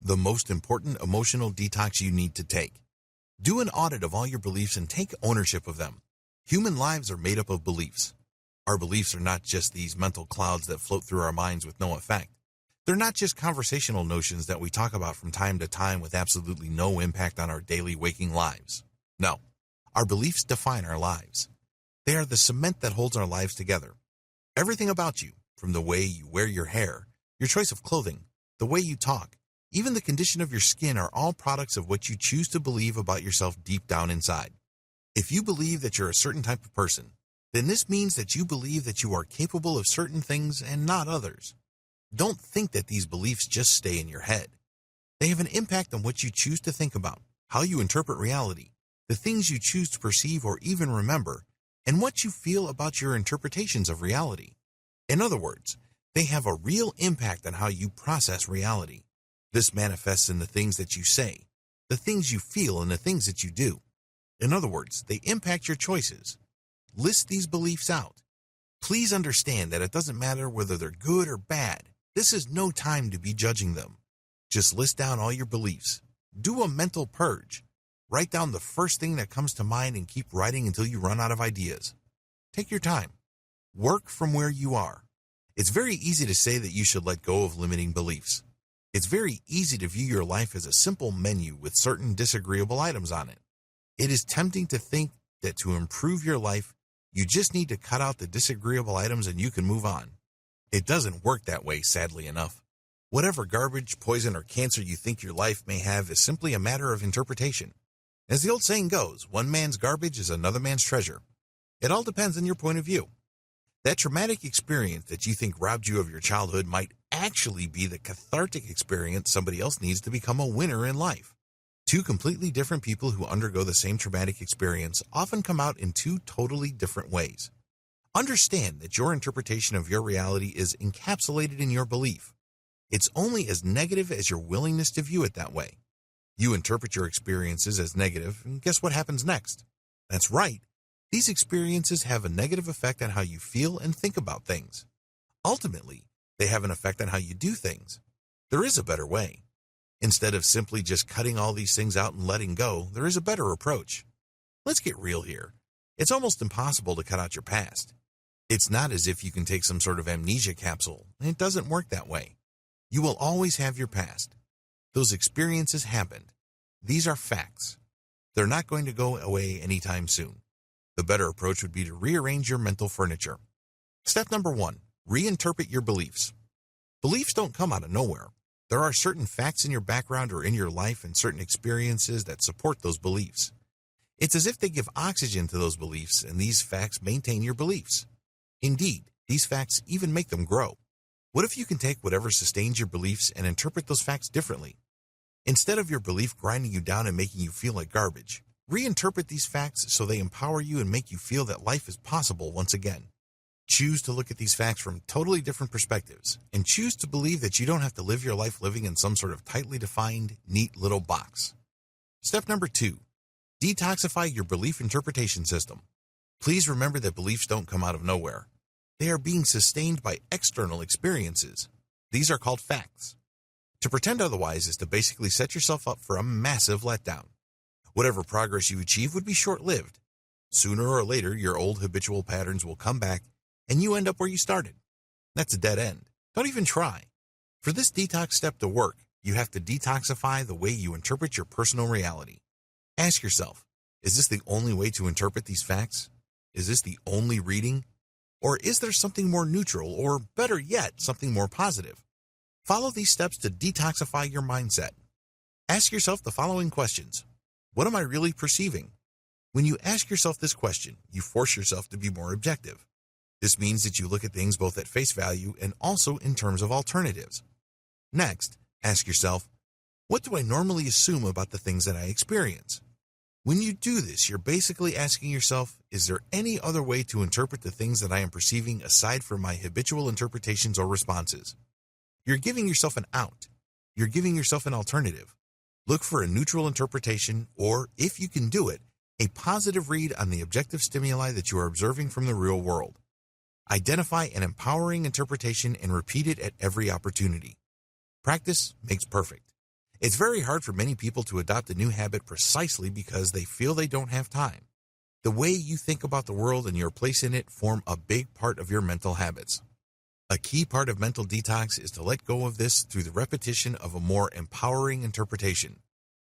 the most important emotional detox you need to take. Do an audit of all your beliefs and take ownership of them. Human lives are made up of beliefs. Our beliefs are not just these mental clouds that float through our minds with no effect. They're not just conversational notions that we talk about from time to time with absolutely no impact on our daily waking lives. No, our beliefs define our lives. They are the cement that holds our lives together. Everything about you, from the way you wear your hair, your choice of clothing, the way you talk, even the condition of your skin are all products of what you choose to believe about yourself deep down inside. If you believe that you're a certain type of person, then this means that you believe that you are capable of certain things and not others. Don't think that these beliefs just stay in your head. They have an impact on what you choose to think about, how you interpret reality, the things you choose to perceive or even remember, and what you feel about your interpretations of reality. In other words, they have a real impact on how you process reality. This manifests in the things that you say, the things you feel, and the things that you do. In other words, they impact your choices. List these beliefs out. Please understand that it doesn't matter whether they're good or bad. This is no time to be judging them. Just list down all your beliefs. Do a mental purge. Write down the first thing that comes to mind and keep writing until you run out of ideas. Take your time. Work from where you are. It's very easy to say that you should let go of limiting beliefs. It's very easy to view your life as a simple menu with certain disagreeable items on it. It is tempting to think that to improve your life, you just need to cut out the disagreeable items and you can move on. It doesn't work that way, sadly enough. Whatever garbage, poison, or cancer you think your life may have is simply a matter of interpretation. As the old saying goes, one man's garbage is another man's treasure. It all depends on your point of view. That traumatic experience that you think robbed you of your childhood might actually be the cathartic experience somebody else needs to become a winner in life. Two completely different people who undergo the same traumatic experience often come out in two totally different ways. Understand that your interpretation of your reality is encapsulated in your belief. It's only as negative as your willingness to view it that way. You interpret your experiences as negative, and guess what happens next? That's right. These experiences have a negative effect on how you feel and think about things. Ultimately, they have an effect on how you do things. There is a better way. Instead of simply just cutting all these things out and letting go, there is a better approach. Let's get real here. It's almost impossible to cut out your past. It's not as if you can take some sort of amnesia capsule. It doesn't work that way. You will always have your past. Those experiences happened. These are facts. They're not going to go away anytime soon. The better approach would be to rearrange your mental furniture. Step number 1, reinterpret your beliefs. Beliefs don't come out of nowhere. There are certain facts in your background or in your life and certain experiences that support those beliefs. It's as if they give oxygen to those beliefs, and these facts maintain your beliefs. Indeed, these facts even make them grow. What if you can take whatever sustains your beliefs and interpret those facts differently? Instead of your belief grinding you down and making you feel like garbage, reinterpret these facts so they empower you and make you feel that life is possible once again. Choose to look at these facts from totally different perspectives, and choose to believe that you don't have to live your life living in some sort of tightly defined, neat little box. Step number 2, detoxify your belief interpretation system. Please remember that beliefs don't come out of nowhere. They are being sustained by external experiences. These are called facts. To pretend otherwise is to basically set yourself up for a massive letdown. Whatever progress you achieve would be short-lived. Sooner or later, your old habitual patterns will come back, and you end up where you started. That's a dead end. Don't even try. For this detox step to work, you have to detoxify the way you interpret your personal reality. Ask yourself, is this the only way to interpret these facts? Is this the only reading? Or is there something more neutral, or better yet, something more positive? Follow these steps to detoxify your mindset. Ask yourself the following questions. What am I really perceiving? When you ask yourself this question, you force yourself to be more objective. This means that you look at things both at face value and also in terms of alternatives. Next, ask yourself, what do I normally assume about the things that I experience? When you do this, you're basically asking yourself, is there any other way to interpret the things that I am perceiving aside from my habitual interpretations or responses? You're giving yourself an out. You're giving yourself an alternative. Look for a neutral interpretation, or, if you can do it, a positive read on the objective stimuli that you are observing from the real world. Identify an empowering interpretation and repeat it at every opportunity. Practice makes perfect. It's very hard for many people to adopt a new habit precisely because they feel they don't have time. The way you think about the world and your place in it form a big part of your mental habits. A key part of mental detox is to let go of this through the repetition of a more empowering interpretation.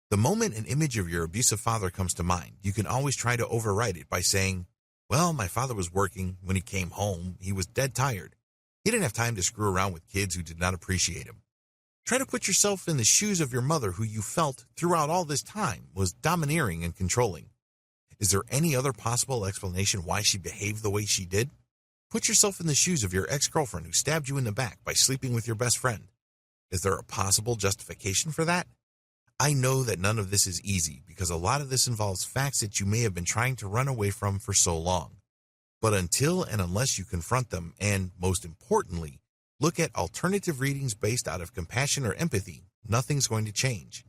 The moment an image of your abusive father comes to mind, you can always try to override it by saying, well, my father was working. When he came home, he was dead tired. He didn't have time to screw around with kids who did not appreciate him. Try to put yourself in the shoes of your mother who you felt throughout all this time was domineering and controlling. Is there any other possible explanation why she behaved the way she did? Put yourself in the shoes of your ex-girlfriend who stabbed you in the back by sleeping with your best friend. Is there a possible justification for that? I know that none of this is easy because a lot of this involves facts that you may have been trying to run away from for so long. But until and unless you confront them and, most importantly, look at alternative readings based out of compassion or empathy, nothing's going to change.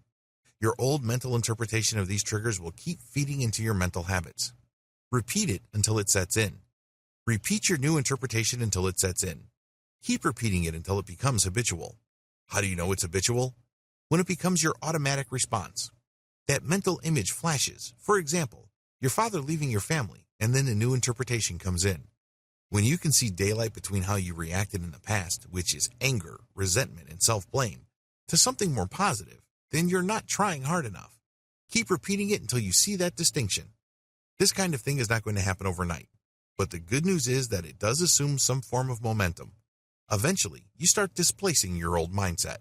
Your old mental interpretation of these triggers will keep feeding into your mental habits. Repeat it until it sets in. Repeat your new interpretation until it sets in. Keep repeating it until it becomes habitual. How do you know it's habitual? When it becomes your automatic response. That mental image flashes. For example, your father leaving your family, and then a new interpretation comes in. When you can see daylight between how you reacted in the past, which is anger, resentment, and self-blame, to something more positive, then you're not trying hard enough. Keep repeating it until you see that distinction. This kind of thing is not going to happen overnight. But the good news is that it does assume some form of momentum. Eventually, you start displacing your old mindset.